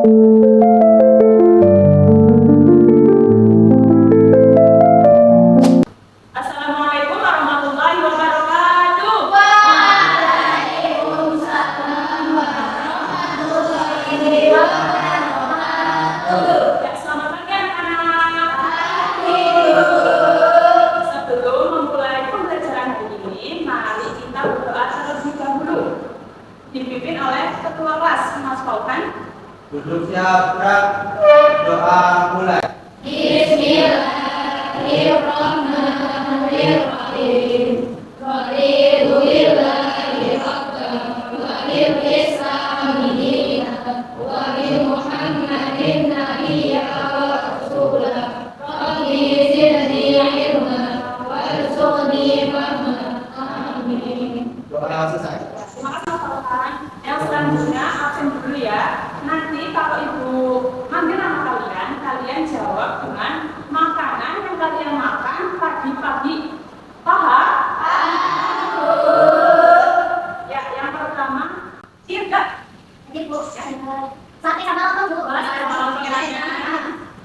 Assalamualaikum warahmatullahi wabarakatuh. Ya, selamat pagi anak-anak. Sebelum memulai pembelajaran hari ini, mari kita berdoa terlebih dahulu. Dipimpin oleh Ketua Kelas, Mas Paukan. Duduk siap, gerak. Doa mulai. Bismillahirrahmanirrahim. Raditu billahi rabban wa bil islami dinan wa bi Muhammadin nabiyyan wa rasulan. Rabbi zidni ilman warzuqni fahman. Amin. Doa selesai. Terima kasih Mas Paukan. Yang selanjutnya absen dulu ya. Nanti kalau Ibu manggil nama kalian, kalian jawab dengan makanan yang kalian makan pagi-pagi. Paham? Ya, yang pertama, sirga. Sate sama lontong, Bu.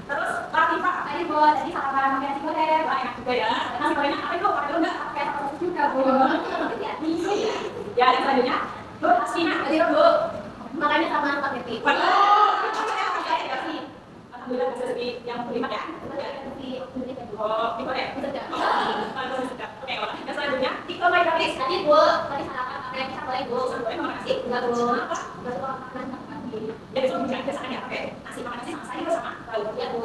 Terus latifah. Tadi buat tadi sarapan pakai nasi goreng. Wah, enak juga ya. Nasi gorengnya apa itu? Pakai enggak? Pakai saus juga, Bu. Ya, yang selanjutnya, Bu, Hasina. Tadi, Bu. Makannya sama spaghetti. Alhamdulillah bisa sedikit yang kelima ya. Oh, digoreng. Oke, yang selanjutnya, Tiko Mai Gratis. Tadi, Bu. Tadi sarapan pakai pisang goreng, Bu. Nasi. Enggak, Bu. Apa? Enggak suka makan pagi. Ya, itu bukan biasanya pakai nasi, makan nasi sama sayur sama lauk. Ya, Bu.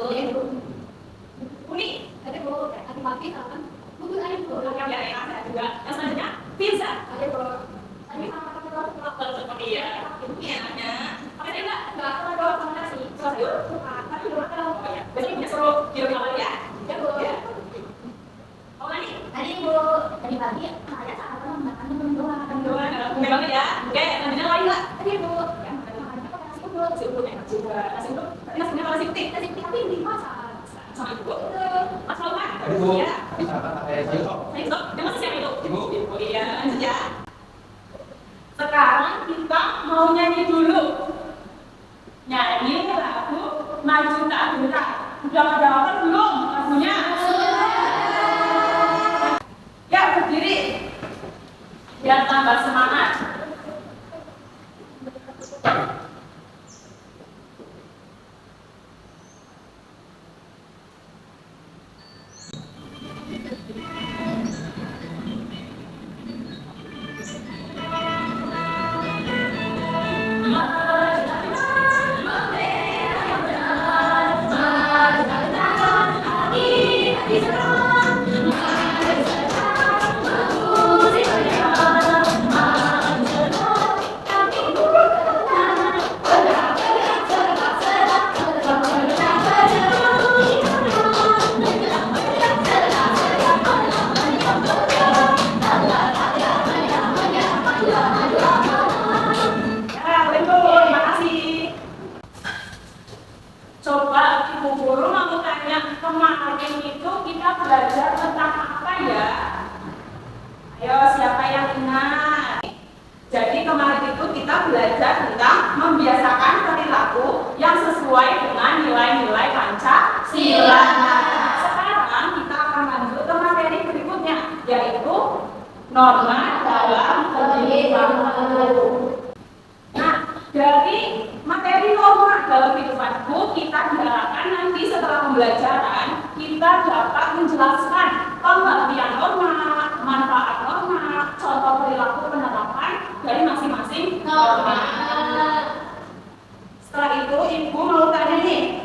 Uni. Tadi, Bu. Tadi pagi sarapan bubur ayam, Bu. Ya, ada juga. Yang selanjutnya, pizza. Tadi, Bu. Tadi sarapan pakai telur. Iya. Ini enaknya. Pakai enggak? Enggak, telur sama nasi. Sayur. Tapi belum makan. Berarti punya suruh kilo awal ya. Ya, Bu. Oh, ini. Tadi, Bu. Tadi pagi saya sarapan makan temen doang. Dua, memang ya. Oke, selanjutnya lain nggak? Tadi, Bu. Yang makannya pakai nasi uduk. Nasi uduk enak juga. Nasi uduk. Tapi nasinya kalau nasi putih. Nasi putih tapi dimasak. Sama ibu. Mas Lauman. Tadi, Bu. Iya. Apa pakai cilok? Saya stop. Jangan siapa itu? Ibu. Iya, lanjut ya. Sekarang kita mau nyanyi dulu. Nyanyi lagu Maju Tak Gentar. Udah pada hafal belum lagunya? Ya, berdiri. Biar tambah semangat. Ya, betul. Terima kasih. Coba Ibu Guru mau tanya, kemarin itu kita belajar tentang apa ya? Ayo, siapa yang ingat? Jadi kemarin itu kita belajar tentang membiasakan perilaku yang sesuai dengan nilai-nilai Pancasila. Sekarang kita akan lanjut ke materi berikutnya, yaitu norma dalam perilaku. Nah, dari materi norma dalam kehidupanku, kita diharapkan nanti setelah pembelajaran kita dapat menjelaskan pengertian norma, manfaat norma, contoh perilaku penerapan dari masing-masing norma. Setelah itu, Ibu mau tanya nih,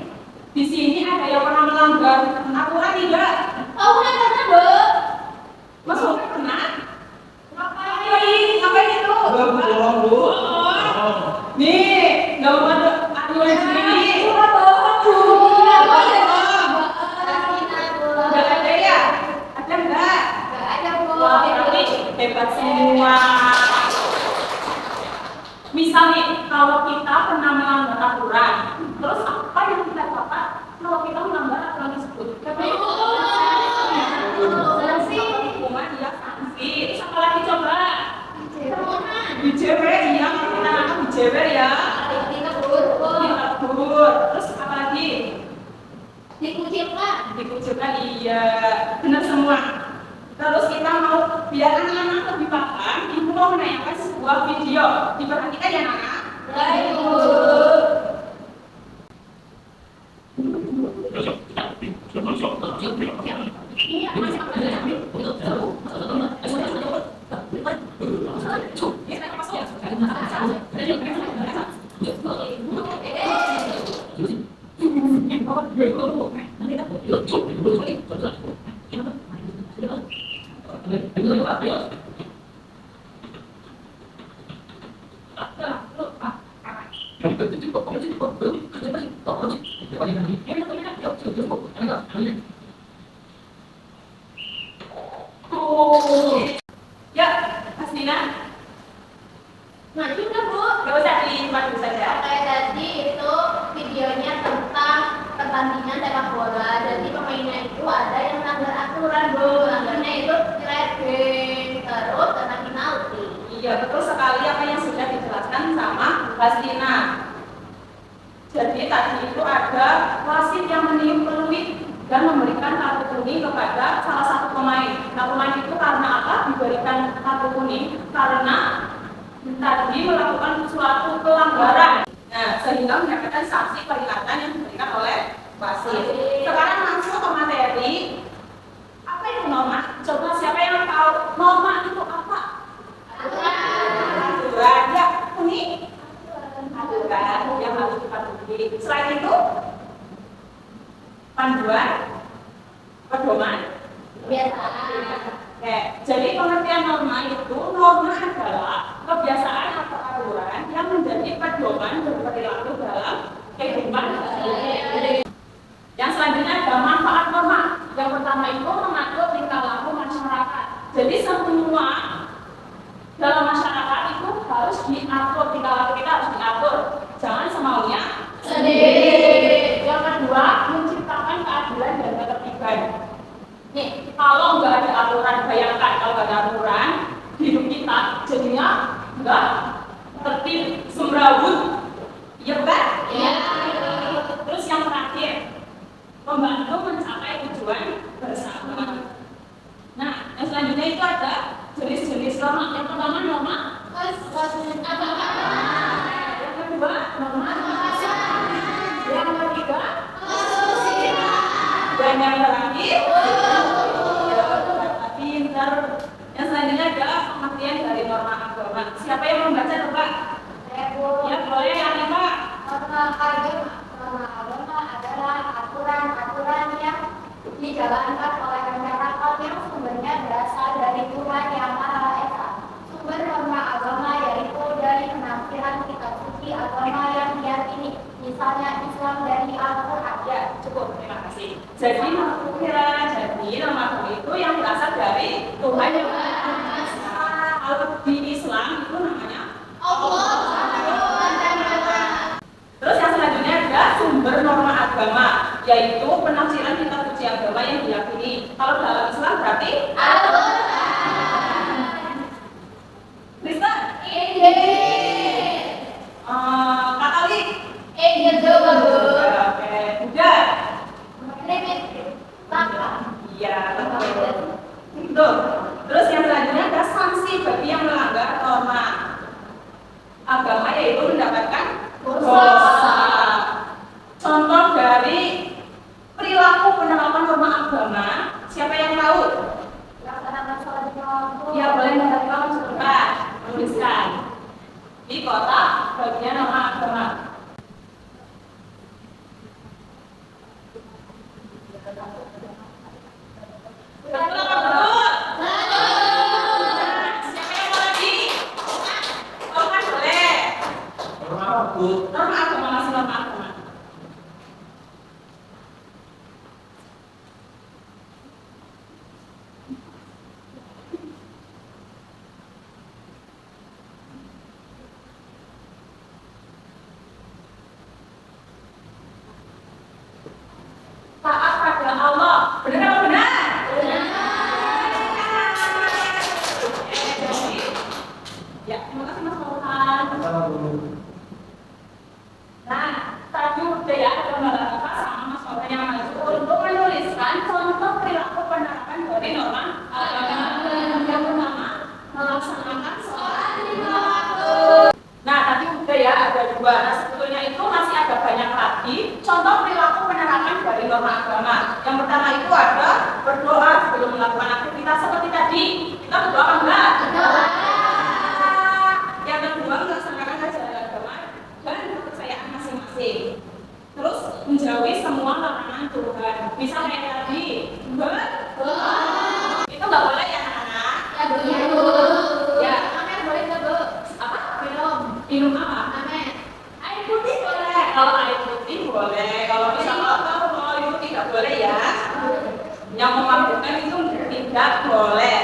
di sini ada yang pernah melanggar aturan tidak? Oh, pernah, Bu. Mas Bobi pernah? Ngapain itu? Belum, tolong, Bu. Nih, nggak mau ada aturan sendiri. Nggak ada ya? Ada nggak? Wah, ini hebat semua. Misal nih, kalau kita pernah melanggar aturan, terus apa yang kita dapat kalau kita melanggar aturan tersebut? Hukuman, ya sanksi. Terus apa lagi coba? Dijewer, iya. Kita akan dijewer ya. Ditegur. Ya, Mas Dina. Nah, itu udah Bu. Gak usah di tempat dulu saja. Kayak tadi itu videonya tentang pertandingan sepak bola. Jadi pemainnya itu ada yang melanggar aturan Bu. Langgarnya itu sliding, terus kena penalti. Iya, betul sekali apa yang sudah dijelaskan sama Mas Dina. Jadi tadi itu ada wasit yang meniup peluit dan memberikan kartu kuning kepada salah satu pemain. Nah, pemain itu karena apa diberikan kartu kuning? Karena tadi melakukan suatu pelanggaran. Nah, sehingga mendapatkan sanksi peringatan yang diberikan oleh wasit. Sekarang langsung ke materi. Apa itu norma? Coba siapa yang tahu norma itu apa? Aturan. Ya, kuning. Aturan yang harus dipatuhi. Selain itu, panduan, pedoman. Kebiasaan. Jadi pengertian norma itu, norma adalah kebiasaan atau aturan yang menjadi pedoman berperilaku dalam kehidupan. Yang selanjutnya ada manfaat norma. Yang pertama itu mengatur tingkah laku masyarakat. Jadi semua dalam masyarakat itu harus diatur, tingkah laku kita harus diatur. Jangan semaunya sendiri. Yang kedua, menciptakan keadilan dan ketertiban. Nih, kalau nggak ada aturan, bayangkan kalau nggak ada aturan, hidup kita jadinya nggak tertib, semrawut. Iya bukan? Iya. Terus yang terakhir, membantu mencapai tujuan bersama. Nah, yang selanjutnya itu ada jenis-jenis norma. Yang pertama norma yang kedua norma yang ketiga dan yang terakhir pinter. Yang selanjutnya adalah pengertian dari norma agama. Siapa yang membaca coba? Ya boleh yang lima. Norma agama adalah aturan-aturan yang dijalankan oleh masyarakat yang sumbernya berasal dari Tuhan Yang Maha Esa. Sumber norma agama yaitu dari penafsiran kitab suci agama yang diyakini, misalnya Islam dari Al-Quran. Ya cukup, terima kasih. Jadi norma agama itu yang berasal dari Tuhan Yang Maha Esa. Kalau di Islam itu namanya Allah. Terus yang selanjutnya ada sumber norma agama, yaitu penafsiran kitab suci agama yang diyakini. Kalau dalam Islam berarti Kristen, Katolik, Buddha. Iya, betul. Betul. Terus yang selanjutnya ada sanksi bagi yang melanggar norma agama, yaitu mendapatkan dosa. Contoh dari perilaku penerapan norma agama, siapa yang tahu? Ya boleh menerima sebentar, menuliskan di kotak bagian norma agama. Betul apa betul? Siapa yang mau lagi? Oh kan boleh. Norma apa, Bu? Norma agama, masih norma agama. Taat pada Allah. Benar apa benar? Ya, terima kasih Mas Farhan. Sama, Bu. Nah, tadi udah ya gambar apa sama Mas Farhan yang maju untuk menuliskan contoh perilaku penerapan dari norma agama. Yang pertama, melaksanakan sholat lima waktu. Nah, tadi udah ya ada dua. Nah, sebetulnya itu masih ada banyak lagi contoh perilaku penerapan dari norma agama. Yang pertama itu ada berdoa sebelum melakukan aktivitas seperti tadi. Kita berdoa apa enggak? Yang kedua, melaksanakan ajaran agama dan kepercayaan masing-masing. Terus menjauhi semua larangan Tuhan. Bisa kayak tadi, itu nggak boleh ya anak-anak? Ya, apa? Minum apa? Air putih boleh. Kalau air putih boleh. Kalau misalnya mau itu tidak boleh ya. Yang memabukkan itu tidak boleh.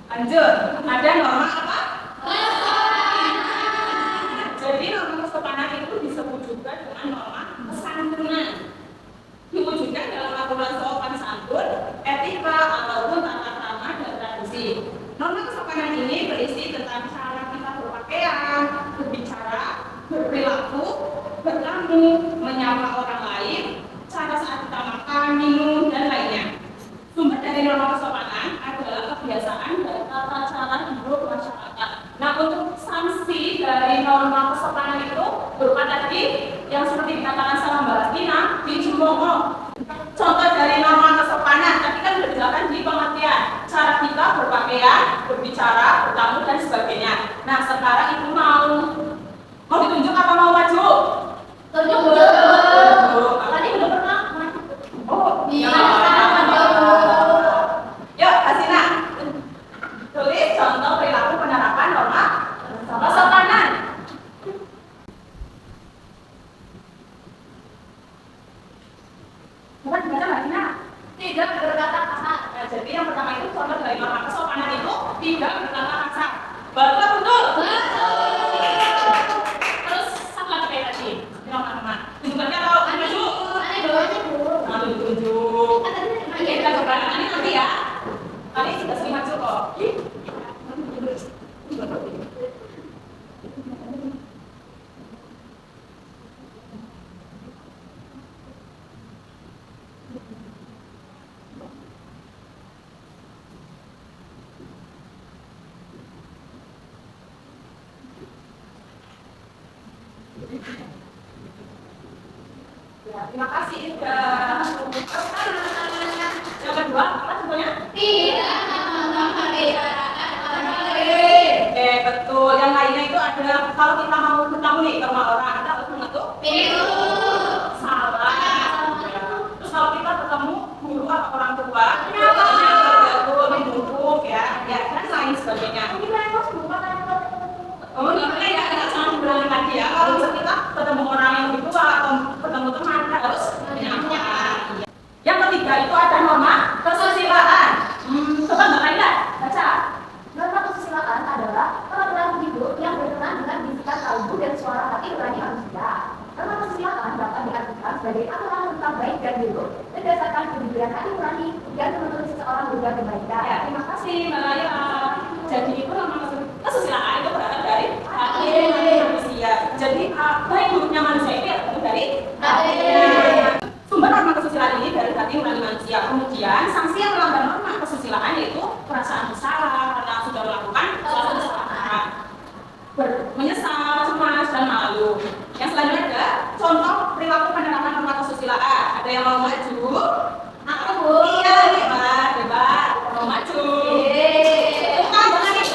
Lanjut, ada norma apa? Jadi norma kesopanan itu disebut juga dengan norma kesantunan. Diwujudkan dalam aturan sopan santun, etika ataupun tata krama dan tradisi. Norma kesopanan ini berisi tentang cara kita berpakaian, berbicara, berperilaku, bertamu, menyapa orang lain, cara saat kita makan, minum, dan lainnya. Sumber dari norma kesopanan adalah kebiasaan dan tata cara hidup masyarakat. Nah, untuk sanksi dari norma kesopanan itu berupa tadi yang seperti dikatakan sama Mbak Rastina, dicemooh. Contoh dari norma kesopanan, tadi kan sudah dijelaskan di pengertian cara kita berpakaian, berbicara, bertamu, dan sebagainya. Nah, sekarang itu mau ditunjuk apa mau maju? Tunjuk. Tadi belum pernah maju. Oh, Iya. Yuk, Hasina. Tulis contoh perilaku penerapan norma kesopanan. Bukan baca Hasina. Tidak berkata kasar. Nah, jadi yang pertama itu contoh dari norma kesopanan itu tidak berkata kasar. Betul betul. Terus satu lagi kayak tadi. Teman-teman. Tunjukkannya atau maju? Ada bawahnya dulu. Lalu tunjuk. Kan tadi Oke, kita coba ini nanti ya. Tadi sudah sering maju kok. Ya, terima kasih sudah. Yang kedua, apa contohnya? tidak membicarakan orang lain. Betul. Yang lainnya itu adalah kalau kita mau bertamu nih ke rumah orang, kita harus mengetuk Pintu. salah. Terus kalau kita ketemu guru atau orang tua, Kenapa? betul mendukung ya, dan lain sebagainya. Oh, ini ya, kita jangan berani lagi ya. Kalau misalnya kita ketemu orang yang lebih tua atau ketemu teman, kita harus menyapa. Yang ketiga itu ada norma kesusilaan. Coba Mbak Laila baca. Norma kesusilaan adalah peraturan hidup yang berkenaan dengan bisikan kalbu dan suara hati nurani manusia. Norma kesusilaan dapat diartikan sebagai aturan tentang baik dan buruk berdasarkan kejujuran hati nurani dan menuntut seseorang berbuat kebaikan. Ya, terima kasih Mbak Laila. Jadi itu norma kesusilaan itu berasal dari hati manusia. Jadi baik buruknya manusia itu ya dari hati. Sumber norma kesusilaan ini dari hati nurani manusia. Kemudian sanksi yang melanggar norma kesusilaan yaitu perasaan bersalah karena sudah melakukan suatu kesalahan, menyesal, cemas, dan malu. Yang selanjutnya ada contoh perilaku penerapan norma kesusilaan. Ada yang mau maju? Aku. Iya, hebat. Mau maju. Bukan, jangan nih.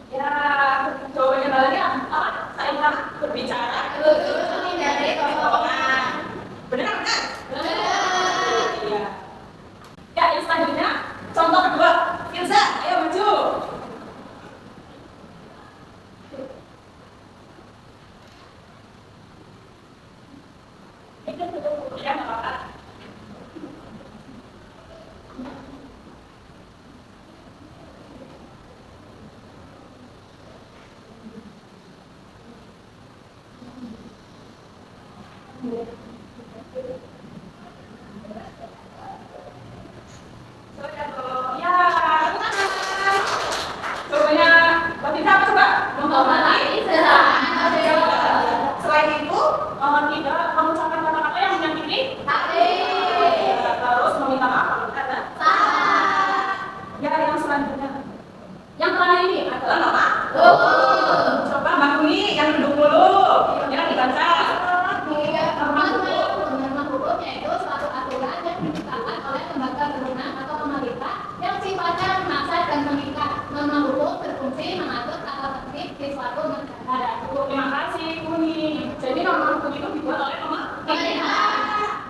Ya, jawabannya baliknya apa? Saya bilang berbicara. Menghindari kebohongan. Benar, benar. Benar. Iya. Ya, yang selanjutnya contoh kedua. Firza, ayo maju. Ya, nggak apa-apa. Ya, jawabannya Mbak Tita apa coba? Menghormati sesama manusia. Selain itu, tidak mengucapkan kata-kata yang menyakiti Hati. terus meminta maaf kata. Salah. Ya, yang selanjutnya. Yang terakhir ini adalah nama. Coba Mbak Kuni yang duduk dulu, yang dibaca. Norma hukum yaitu suatu aturan yang diciptakan oleh lembaga berwenang atau pemerintah yang sifatnya memaksa dan mengikat. Norma hukum berfungsi mengatur tata tertib di suatu negara. Terima kasih Kuni. hukum itu dibuat oleh pemerintah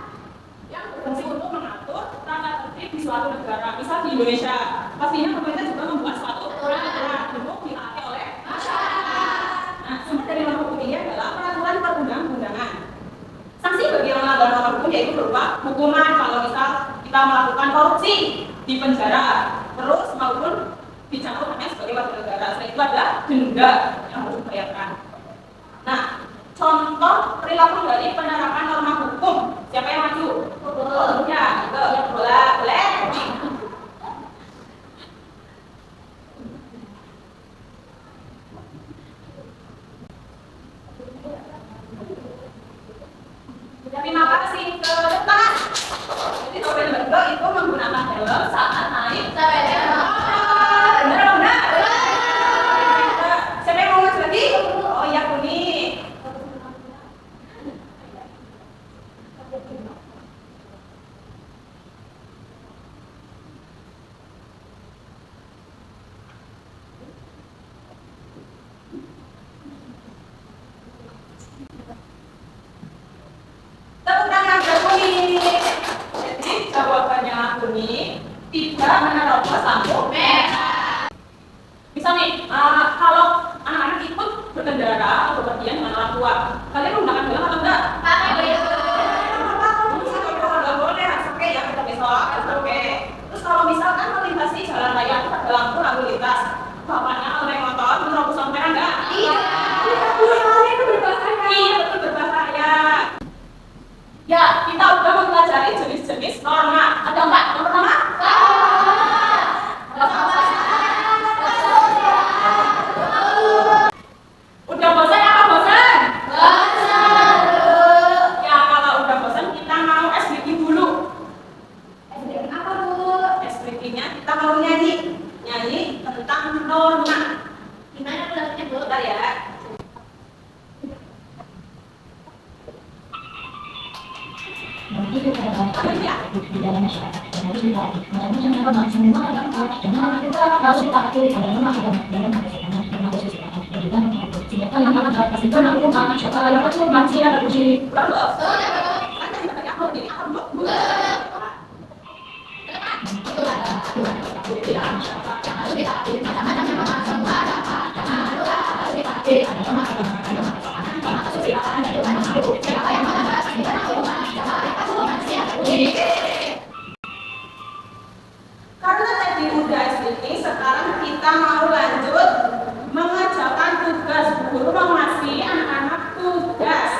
yang berfungsi untuk mengatur tata tertib di suatu negara. Misal di Indonesia, pastinya pemerintah juga membuat suatu aturan untuk ditaati oleh masyarakat. Nah, sumber dari norma hukum ini adalah peraturan perundang-undangan. Sanksi bagi yang melanggar norma hukum yaitu berupa hukuman kalau misal kita melakukan korupsi di penjara, terus maupun dicampurnya sebagai warga negara. Selain itu ada denda yang harus dibayarkan. Nah, contoh perilaku dari penerapan norma hukum. Siapa yang maju? Ya, itu. Boleh. Terima kasih ke depan. Jadi sopir bego itu menggunakan helm saat naik sepeda motor. Benar. Siapa yang mau maju lagi? Oh iya, kuning. Tepuk tangan ke kuning. Jadi jawabannya kuning tidak menerobos lampu merah. Misal nih, kalau anak-anak ikut berkendara atau bepergian dengan orang tua, kalian menggunakan helm atau enggak? Pakai helm. Nggak boleh, harus pakai ya, kita besok harus pakai. Terus kalau misalkan melintasi jalan raya itu ada lampu lalu lintas, bapaknya kalau naik motor menerobos lampu merah enggak? Iya. Itu berbahaya. Iya, betul berbahaya. Ya, kita udah mempelajari jenis-jenis norma. Ada empat. Yang pertama, udah bosan apa bosan? Ya, kalau udah bosan kita mau SBQ dulu. Apa Bu? SBQ-nya kita mau nyanyi tentang norma. Gimana lagunya Bu? Bentar ya. di dalam masyarakat dan harus ditaati. Macam-macam norma semua agama harus ditaati dalam norma agama, dalam kesehatan, dalam kesehatan, dan juga norma hukum. Sehingga kalian akan dapat kesimpulan hukum masyarakat yang betul masih ada uji. Karena tadi udah SBQ, sekarang kita mau lanjut mengerjakan tugas. Guru mau ngasih anak-anak tugas.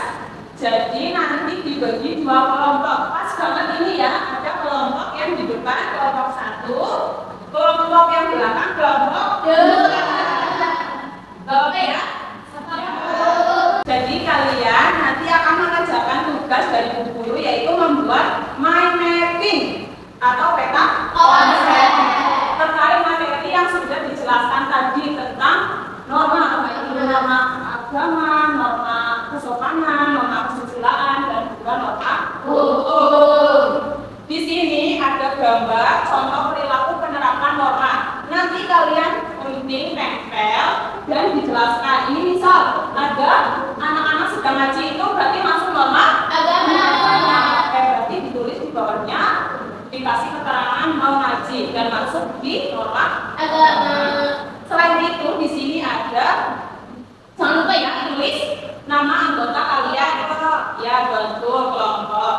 Jadi nanti dibagi dua kelompok. Pas banget ini ya, ada kelompok yang di depan, kelompok 1, kelompok yang di belakang, kelompok 2. Oke ya? Jadi kalian nanti akan mengerjakan tugas dari Bu Guru, yaitu membuat mind mapping atau peta konsep terkait materi yang sudah dijelaskan tadi tentang norma, norma agama, norma kesopanan, norma kesusilaan, dan juga norma hukum. Di sini ada gambar contoh perilaku penerapan norma. Nanti kalian gunting, tempel, dan dijelaskan. Ini misal ada anak-anak sedang ngaji, itu berarti masuk norma Agama. berarti ditulis di bawahnya dikasih keterangan mau ngaji dan masuk di norma Agama. Selain itu di sini ada, jangan lupa ya tulis nama anggota kalian. Ya betul, kelompok.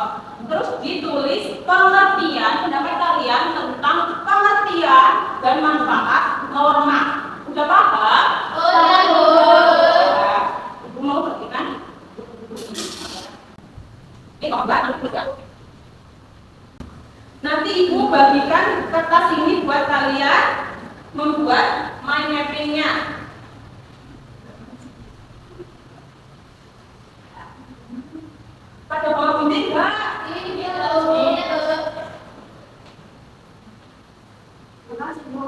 Terus ditulis pengertian pendapat kalian tentang pengertian dan manfaat norma. Udah paham? Udah Bu. Ya, Ibu mau berikan. Ini kok enggak ya? Nanti Ibu bagikan kertas ini buat kalian membuat mind mapping-nya. Pada bawa gunting enggak? Ini Bu. Ini Bu.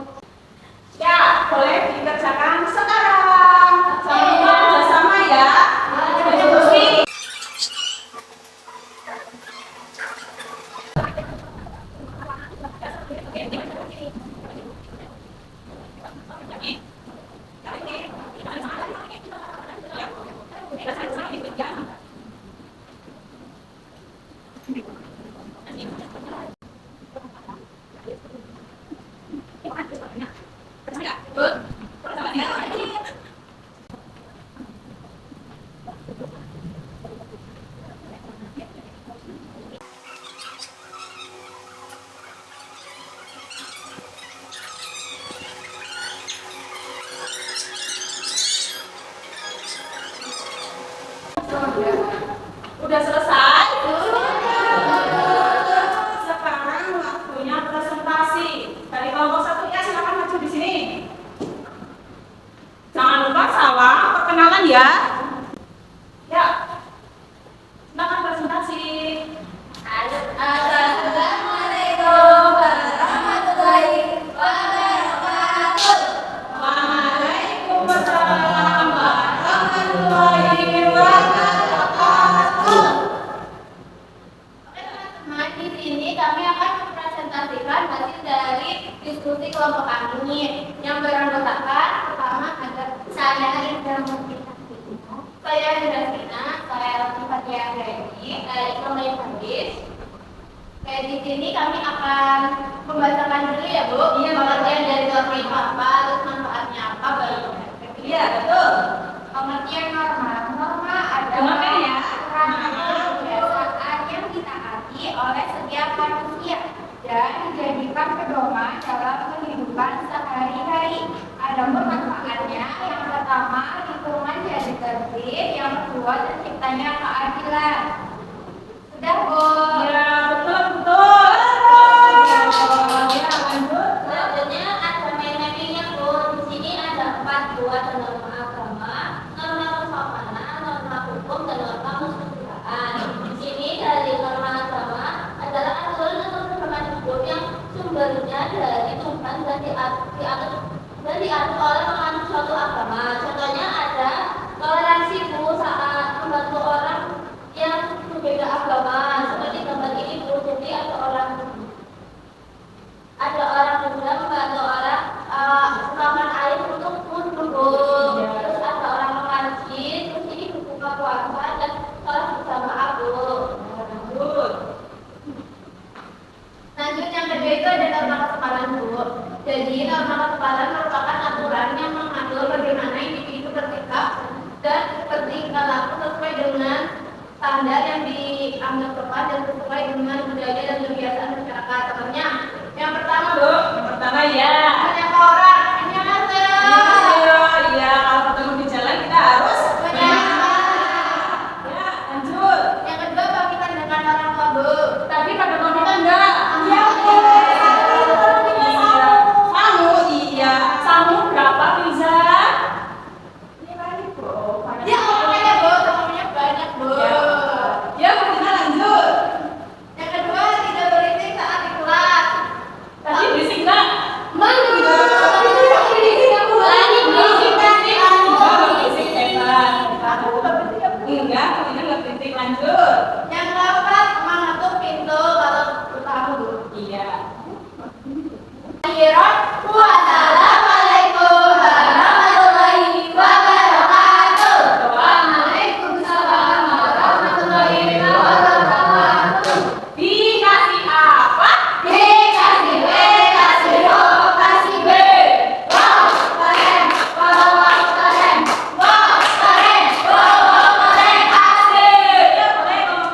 Ya, boleh dikerjakan sekarang. Jangan lupa bersama ya. Diskusi. Udah selesai? Sekarang waktunya presentasi. Dari kelompok 1 ya, silakan maju di sini. Jangan lupa salam perkenalan ya. Ya. Silakan presentasi. Assalamualaikum warahmatullahi wabarakatuh. Waalaikumsalam warahmatullahi wabarakatuh. Oke teman-teman, di sini kami akan mempresentasikan hasil dari diskusi kelompok kami yang beranggotakan pertama ada saya Indra Murtina, saya Fatia Gredi, dari Kelompok Hadis. Oke, di sini kami akan membacakan dulu ya Bu, pengertian dari topik itu apa, terus manfaatnya apa, baru. Iya, betul. Pengertian norma. Norma adalah Dengarkan ya. aturan atau kebiasaan yang ditaati oleh setiap manusia dan dijadikan pedoman dalam kehidupan sehari-hari. Adapun manfaatnya, yang pertama lingkungan jadi tertib, yang kedua terciptanya keadilan. Sudah Bu. Ya, betul. Ya, lanjut. Selanjutnya ada main-mainnya Bu. Di sini ada 4 buah norma agama, norma kesopanan, norma hukum, dan norma kesusilaan. Di sini dari norma agama adalah aturan atau pedoman hidup yang sumbernya dari Tuhan dan diatur oleh penganut suatu agama. Contohnya ada toleransi Bu saat membantu orang yang berbeda agama. Seperti gambar ini Bu, jadi ada orang Buddha membantu orang menuangkan air untuk wudhu. Terus ada orang mengaji, terus ini berbuka puasa dan sholat berjamaah Bu. Lanjut. Lanjut yang kedua itu ada norma kesepalan Bu. Jadi norma kesepalan merupakan aturan yang mengatur bagaimana individu bersikap dan bertingkah sesuai dengan standar yang dianggap tepat dan sesuai dengan budaya dan kebiasaan masyarakat. Contohnya yang pertama Bu, Yang pertama ya. menyapa orang, annyeonghaseyo. Iya, kalau ketemu di jalan kita harus Menyapa. Ya, lanjut. Yang kedua pamitan dengan orang tua Bu. Tadi pada pamitan enggak? Iya, Bu. Samu, iya. Samu berapa, Fiza? Ini kali, Bu. Ya pokoknya Bu, temennya banyak Bu. Ya, Bu, kita lanjut. Yang kedua tidak berisik saat di kelas. Tadi berisik enggak? Mana? Tapi itu yang berisik ya Bu. Ini berisik tadi aku. Berisik hebat. Enggak, ini enggak berisik. Lanjut. Yang keempat mengetuk pintu kalau bertamu Bu. Iya. Akhirat, wassalamualaikum warahmatullahi wabarakatuh. Waalaikumsalam warahmatullahi wabarakatuh. Dikasih apa? Dikasih B, kasih O, kasih B. Wow, keren, wow, keren, wow, keren, wow, keren, asik. Ya, boleh ngomong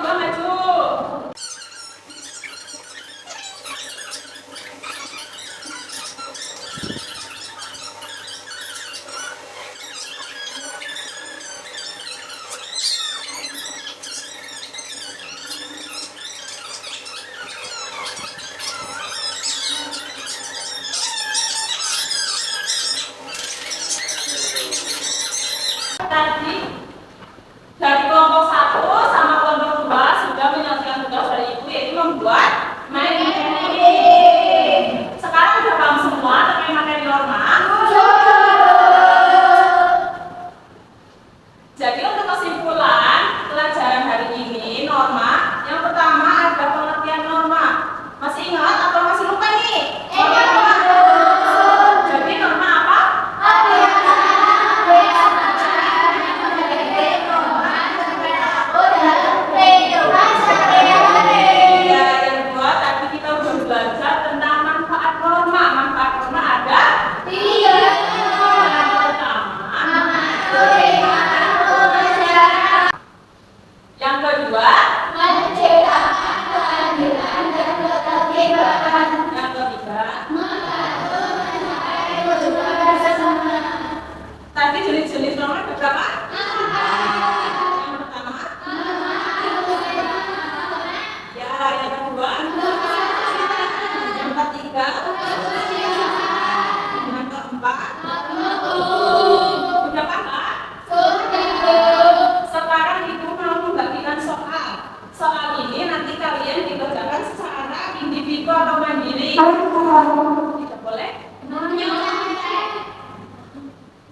Tidak boleh menyontek.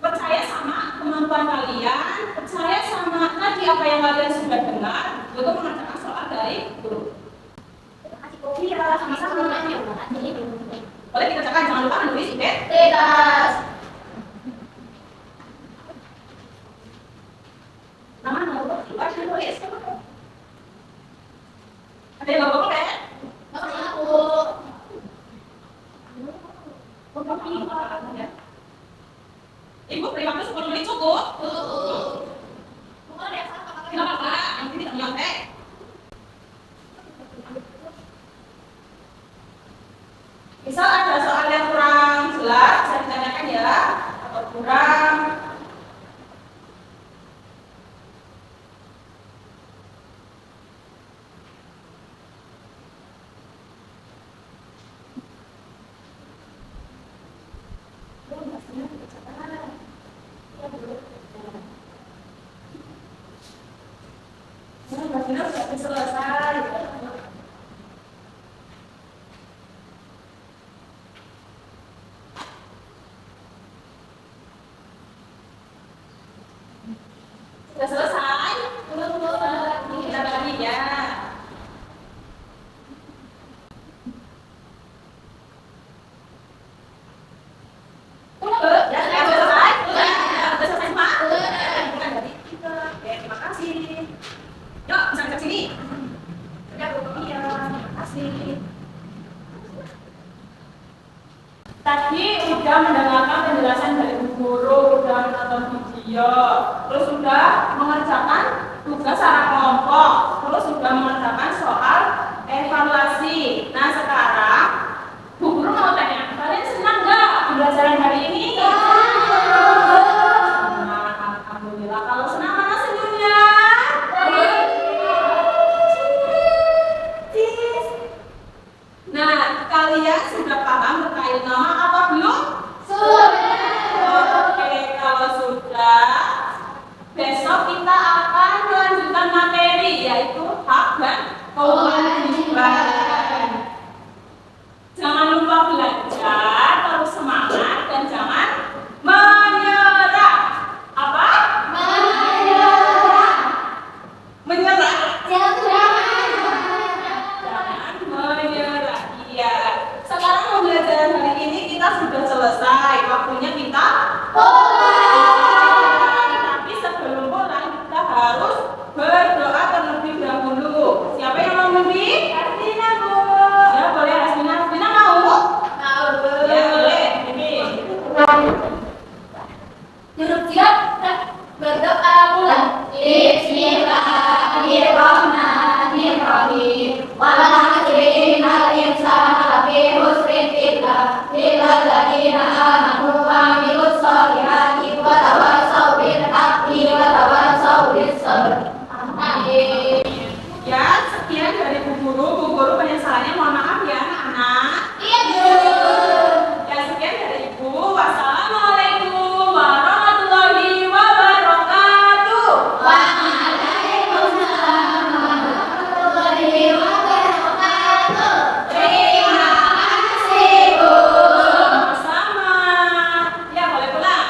percaya sama kemampuan kalian, percaya sama tadi apa yang kalian sudah dengar, itu mengerjakan soal dari guru. Kasih kopi ya, sama-sama. Boleh dikerjakan, jangan lupa menulis, oke? Tidak. Nama lupa menulis. Ada yang bapak kan? Aku. Ibu beri waktu 10 menit cukup. Bukan yang sama. Kenapa Pak? Nanti tidak nyampe. Misal ada soal yang kurang jelas, bisa ditanyakan ya, atau kurang. Benar sudah selesai. Sudah selesai. Kita lagi ya. Ya, sudah selesai. Sudah selesai semua. Bukan dari kita. Oke, terima kasih. Yuk, bisa ke sini. Iya, terima kasih. Tadi udah mendengarkan penjelasan dari Bu Guru, udah menonton video, terus sudah mengerjakan tugas secara kelompok, terus sudah mengerjakan soal evaluasi. Nah sekarang Bu Guru mau tanya, kalian senang nggak pembelajaran hari ini? Nah, alhamdulillah. Kalau senang mana senyumnya? Nah, kalian sudah paham terkait nama apa belum? Oke, kalau sudah, besok kita akan melanjutkan materi yaitu hak dan kewajiban. Jangan lupa belajar, terus semangat dan jangan menyerah. Apa? Menyerah. Jangan menyerah. Iya. Sekarang pembelajaran hari ini kita sudah selesai. Waktunya kita pulang. Tapi sebelum pulang kita harus berdoa terlebih dahulu. Siapa yang mau mimpi? Hasbina, Bu. Ya boleh Hasbina. Hasbina mau? Ya boleh. Mimpi. Duduk siap, berdoa pula. Bismillahirrahmanirrahim. Wal 'asri innal insana lafi khusrin illa alladziina aamanu wa 'amilus shalihati wa tawassaw bil haqqi wa tawassaw bis sabr. Amin. Ya, sekian dari Bu Guru. Bu Guru penyesalannya mohon maaf ya anak-anak. Iya, Bu. Ya, sekian dari Ibu. Wassalamualaikum warahmatullahi wabarakatuh. Waalaikumsalam warahmatullahi wabarakatuh. Terima kasih, Bu. Sama-sama. Ya, boleh pulang.